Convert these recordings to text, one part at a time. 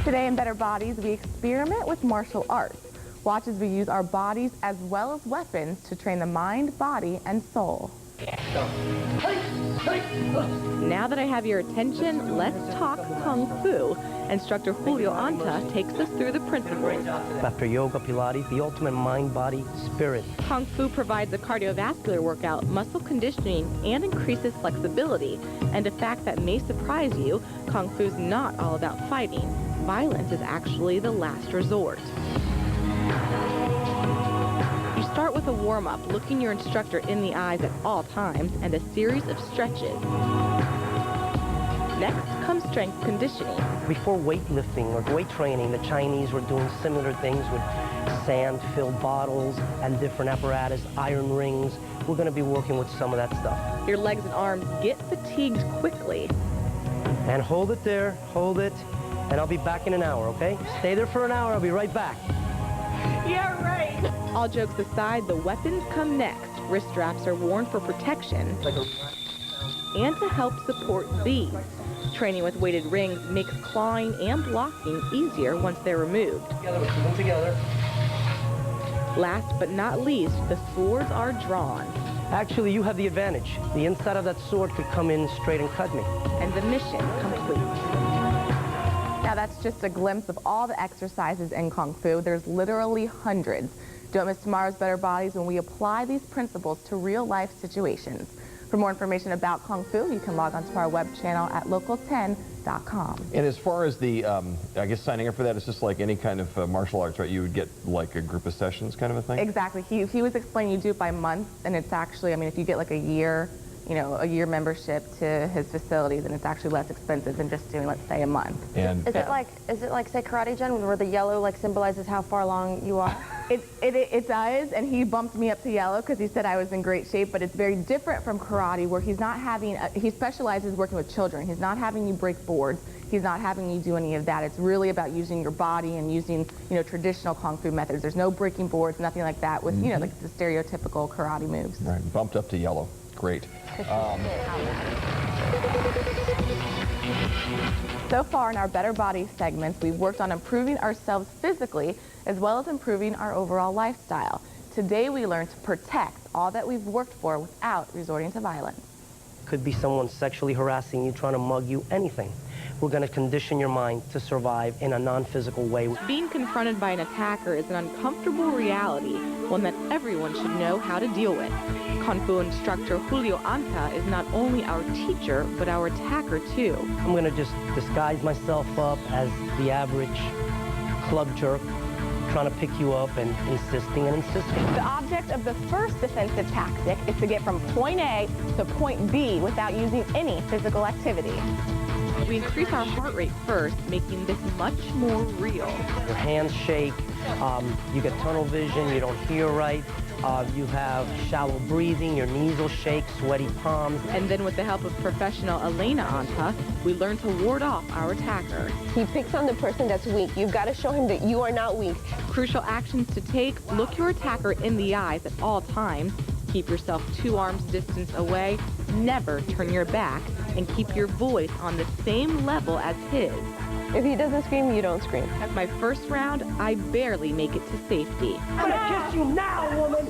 Today in Better Bodies, we experiment with martial arts. Watch as we use our bodies as well as weapons to train the mind, body, and soul. Now that I have your attention, let's talk Kung Fu. Instructor Julio Anta takes us through the principles. After yoga, Pilates, the ultimate mind, body, spirit. Kung Fu provides a cardiovascular workout, muscle conditioning, and increases flexibility. And a fact that may surprise you, Kung Fu's not all about fighting. Violence is actually the last resort. You start with a warm-up, looking your instructor in the eyes at all times, and a series of stretches. Next comes strength conditioning. Before weightlifting or weight training, the Chinese were doing similar things with sand-filled bottles and different apparatus, iron rings. We're going to be working with some of that stuff. Your legs and arms get fatigued quickly. And hold it there, hold it, and I'll be back in an hour, okay? Stay there for an hour, I'll be right back. Yeah, right. All jokes aside, the weapons come next. Wrist straps are worn for protection and to help support these. Training with weighted rings makes clawing and blocking easier once they're removed. Together, let's do them together. Last but not least, the swords are drawn. Actually, you have the advantage. The inside of that sword could come in straight and cut me. And the mission complete. Now that's just a glimpse of all the exercises in Kung Fu. There's literally hundreds. Don't miss tomorrow's Better Bodies when we apply these principles to real-life situations. For more information about Kung Fu, you can log on to our web channel at local10.com. And as far as the, I guess signing up for that, it's just like any kind of martial arts, right? You would get like a group of sessions kind of a thing? Exactly. He was explaining you do it by month, and it's actually, I mean, if you get like a year membership to his facility, then it's actually less expensive than just doing, let's say, a month. And is it like say Karate Jen, where the yellow like symbolizes how far along you are? It does, and he bumped me up to yellow because he said I was in great shape, but it's very different from karate, where he's not having, he specializes working with children. He's not having you break boards. He's not having you do any of that. It's really about using your body and using, traditional Kung Fu methods. There's no breaking boards, nothing like that with, like the stereotypical karate moves. Right, bumped up to yellow. Great. So far in our Better Bodies segments, we've worked on improving ourselves physically as well as improving our overall lifestyle. Today we learn to protect all that we've worked for without resorting to violence. Could be someone sexually harassing you, trying to mug you, anything. We're going to condition your mind to survive in a non-physical way. Being confronted by an attacker is an uncomfortable reality, one that everyone should know how to deal with. Kung Fu instructor Julio Anta is not only our teacher, but our attacker too. I'm going to just disguise myself up as the average club jerk, trying to pick you up and insisting and insisting. The object of the first defensive tactic is to get from point A to point B without using any physical activity. We increase our heart rate first, making this much more real. Your hands shake, you get tunnel vision, you don't hear right, you have shallow breathing, your knees will shake, sweaty palms. And then with the help of professional Elena Anta, we learn to ward off our attacker. He picks on the person that's weak. You've got to show him that you are not weak. Crucial actions to take: look your attacker in the eyes at all times, keep yourself 2 arms distance away, never turn your back, and keep your voice on the same level as his. If he doesn't scream, you don't scream. At my first round, I barely make it to safety. I'm gonna kiss you now, woman!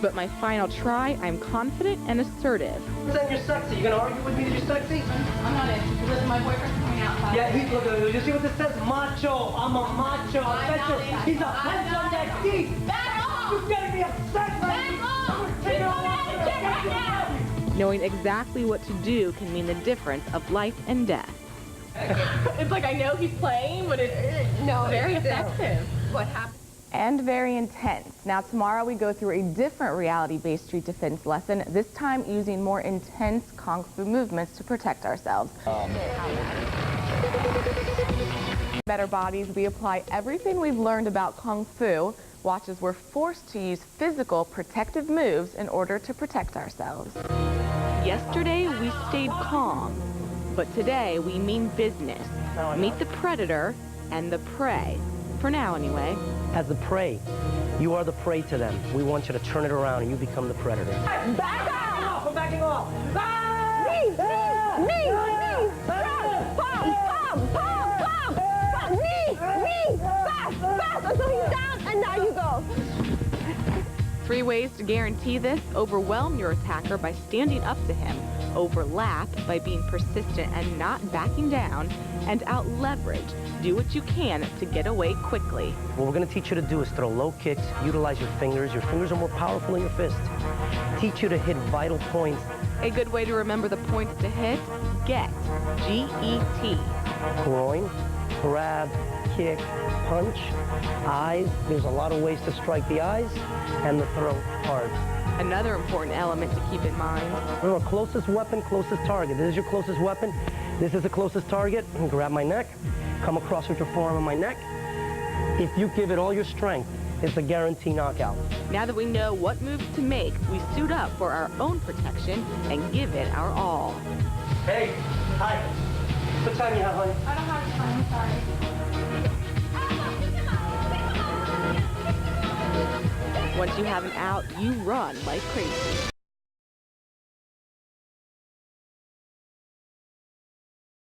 But my final try, I'm confident and assertive. Saying you're sexy. You gonna argue with me that you're sexy? I'm not interested. Listen, my boyfriend's coming outside. Yeah, look, you see what this says? Macho. I'm a macho. I bet you he's a punch on that teeth. Back off! You gotta be upset, Back off! She's going out of jail right now! Knowing exactly what to do can mean the difference of life and death. It's like I know he's playing, but it's very effective. What happened? And very intense. Now tomorrow we go through a different reality-based street defense lesson, this time using more intense Kung Fu movements to protect ourselves. Better Bodies, we apply everything we've learned about Kung Fu. Watch as we're forced to use physical protective moves in order to protect ourselves. Yesterday we stayed calm. But today, we mean business. Meet the predator and the prey. For now, anyway. As the prey, you are the prey to them. We want you to turn it around and you become the predator. Back off! I'm backing off! Ah! Me! Pom! Me! ways to guarantee this: overwhelm your attacker by standing up to him, overlap by being persistent and not backing down, and out-leverage. Do what you can to get away quickly. What we're going to teach you to do is throw low kicks, utilize your fingers. Your fingers are more powerful than your fist. Teach you to hit vital points. A good way to remember the points to hit: get, G-E-T. Groin, grab, kick, punch, eyes. There's a lot of ways to strike the eyes and the throat hard. Another important element to keep in mind. Remember, closest weapon, closest target. This is your closest weapon. This is the closest target. Grab my neck, come across with your forearm on my neck. If you give it all your strength, it's a guarantee knockout. Now that we know what moves to make, we suit up for our own protection and give it our all. Hey, hi. What time you have, honey? I don't have time, I'm sorry. Once you have an out, you run like crazy.